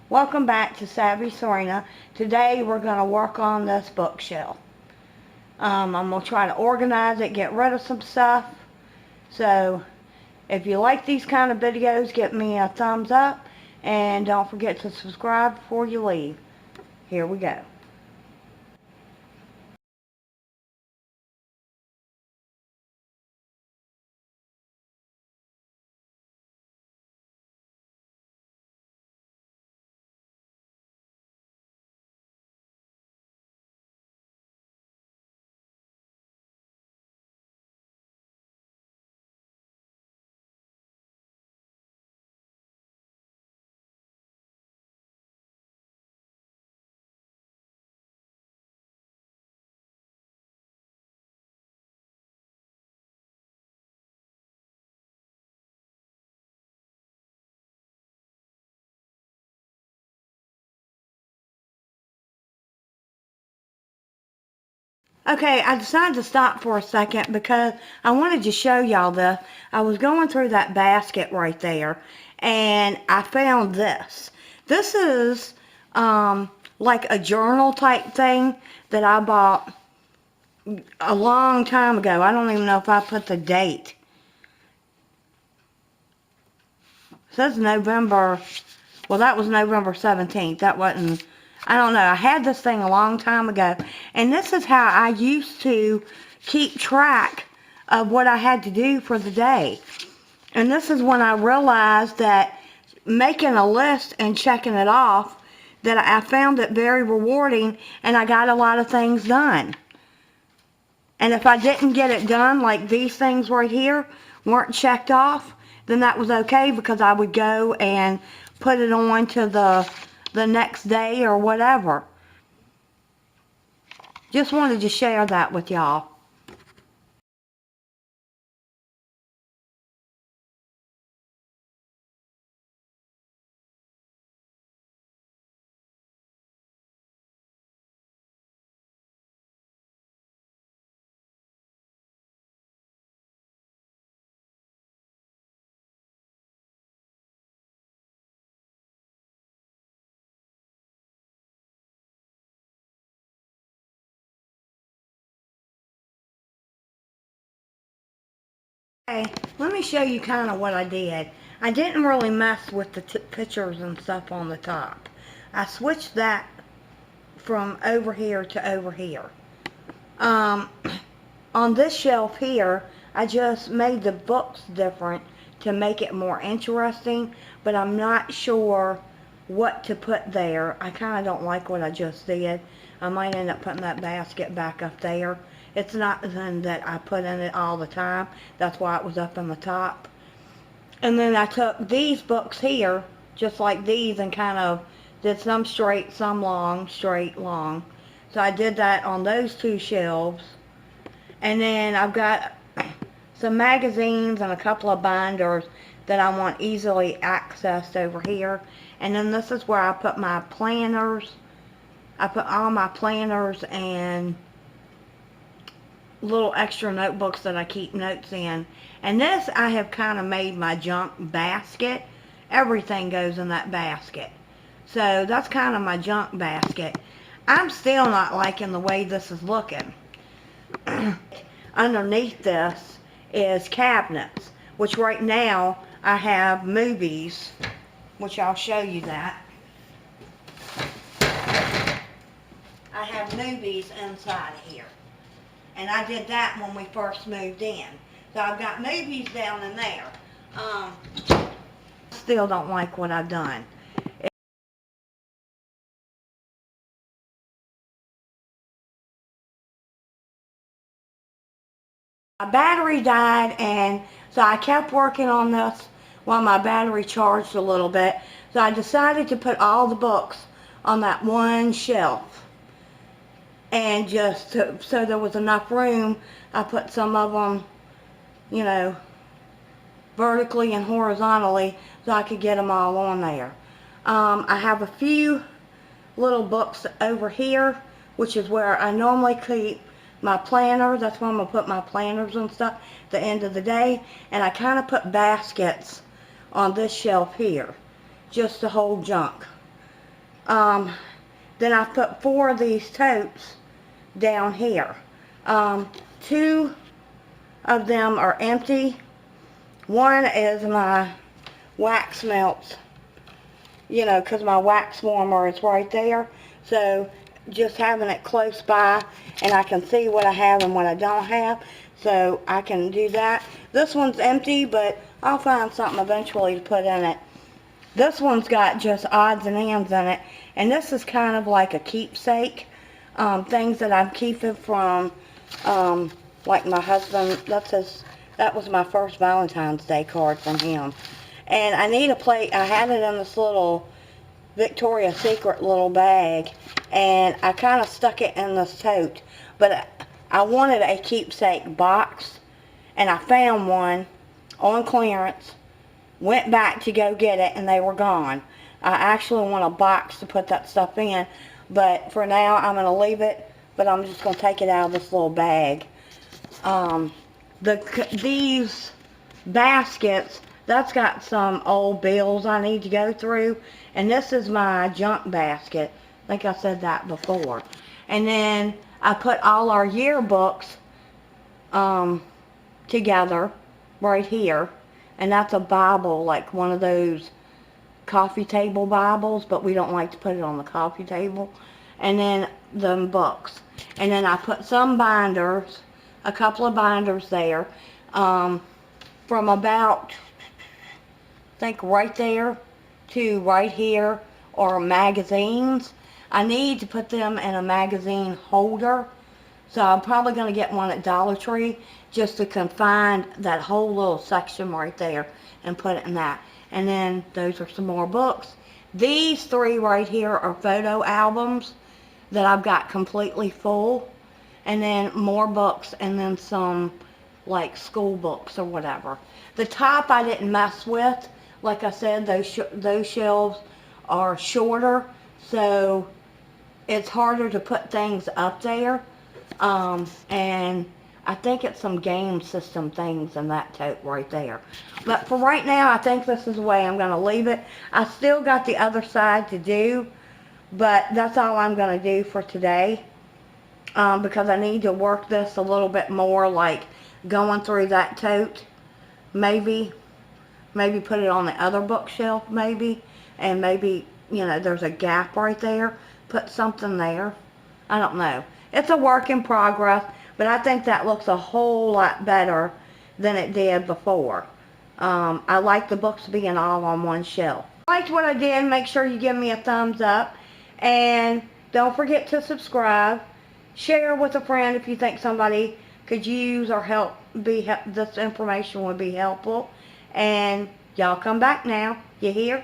Welcome back to Savvy Serena. Today we're going to work on this bookshelf. I'm going to try to organize it, get rid of some stuff. So if you like these kind of videos, give me a thumbs up and don't forget to subscribe before you leave. Here we go. Okay, I decided to stop for a second because I wanted to show y'all this. I was going through that basket right there and I found this. This is like a journal type thing that I bought a long time ago. I don't even know if I put the date. It says November, well that was November 17th. That wasn't, I don't know. I had this thing a long time ago. And this is how I used to keep track of what I had to do for the day. And this is when I realized that making a list and checking it off, that I found it very rewarding and I got a lot of things done. And if I didn't get it done, like these things right here weren't checked off, then that was okay because I would go and put it on to the next day or whatever. Just wanted to share that with y'all. Okay, let me show you kind of what I did. I didn't really mess with the pictures and stuff on the top. I switched that from over here to over here. On this shelf here, I just made the books different to make it more interesting, but I'm not sure what to put there. I kind of don't like what I just did. I might end up putting that basket back up there. It's not something that I put in it all the time. That's why it was up in the top. And then I took these books here, just like these, and kind of did some straight, some long, straight, long. So I did that on those two shelves. And then I've got some magazines and a couple of binders that I want easily accessed over here. And then this is where I put my planners. I put all my planners and little extra notebooks that I keep notes in. And this I have kind of made my junk basket. Everything goes in that basket. So that's kind of my junk basket. I'm still not liking the way this is looking. Underneath this is cabinets, which right now I have movies, which I'll show you that. I have movies inside of here. And I did that when we first moved in. So I've got movies down in there. Still don't like what I've done. My battery died, and so I kept working on this while my battery charged a little bit. So I decided to put all the books on that one shelf. And just so there was enough room, I put some of them, you know, vertically and horizontally so I could get them all on there. I have a few little books over here, which is where I normally keep my planner. That's where I'm going to put my planners and stuff at the end of the day. And I kind of put baskets on this shelf here just to hold junk. Then I put 4 of these totes down here. 2 of them are empty. One is my wax melts, you know, because my wax warmer is right there. So just having it close by, and I can see what I have and what I don't have, so I can do that. This one's empty, but I'll find something eventually to put in it. This one's got just odds and ends in it, and this is kind of like a keepsake. Things that I'm keeping from, like my husband. That was my first Valentine's Day card from him. And I need a plate. I had it in this little Victoria's Secret little bag, and I kind of stuck it in this tote. But I wanted a keepsake box, and I found one on clearance. Went back to go get it, and they were gone. I actually want a box to put that stuff in, but for now I'm going to leave it, but I'm just going to take it out of this little bag. These baskets, that's got some old bills I need to go through, and this is my junk basket. I think I said that before. And then I put all our yearbooks together right here, and that's a Bible, like one of those coffee table Bibles, but we don't like to put it on the coffee table. And then the books, and then I put some binders, a couple of binders there, from about, I think right there to right here, are magazines. I need to put them in a magazine holder, so I'm probably going to get one at Dollar Tree just to confine that whole little section right there and put it in that. And then those are some more books. These 3 right here are photo albums that I've got completely full, and then more books, and then some like school books or whatever. The top I didn't mess with. Like I said, those shelves are shorter, so it's harder to put things up there. And I think it's some game system things in that tote right there. But for right now, I think this is the way I'm going to leave it. I still got the other side to do, but that's all I'm going to do for today. Because I need to work this a little bit more, like going through that tote. Maybe put it on the other bookshelf, maybe. And maybe, you know, there's a gap right there. Put something there. I don't know. It's a work in progress, but I think that looks a whole lot better than it did before. I like the books being all on one shelf. If you liked what I did, make sure you give me a thumbs up. And don't forget to subscribe. Share with a friend if you think somebody could use or this information would be helpful. And y'all come back now. You hear?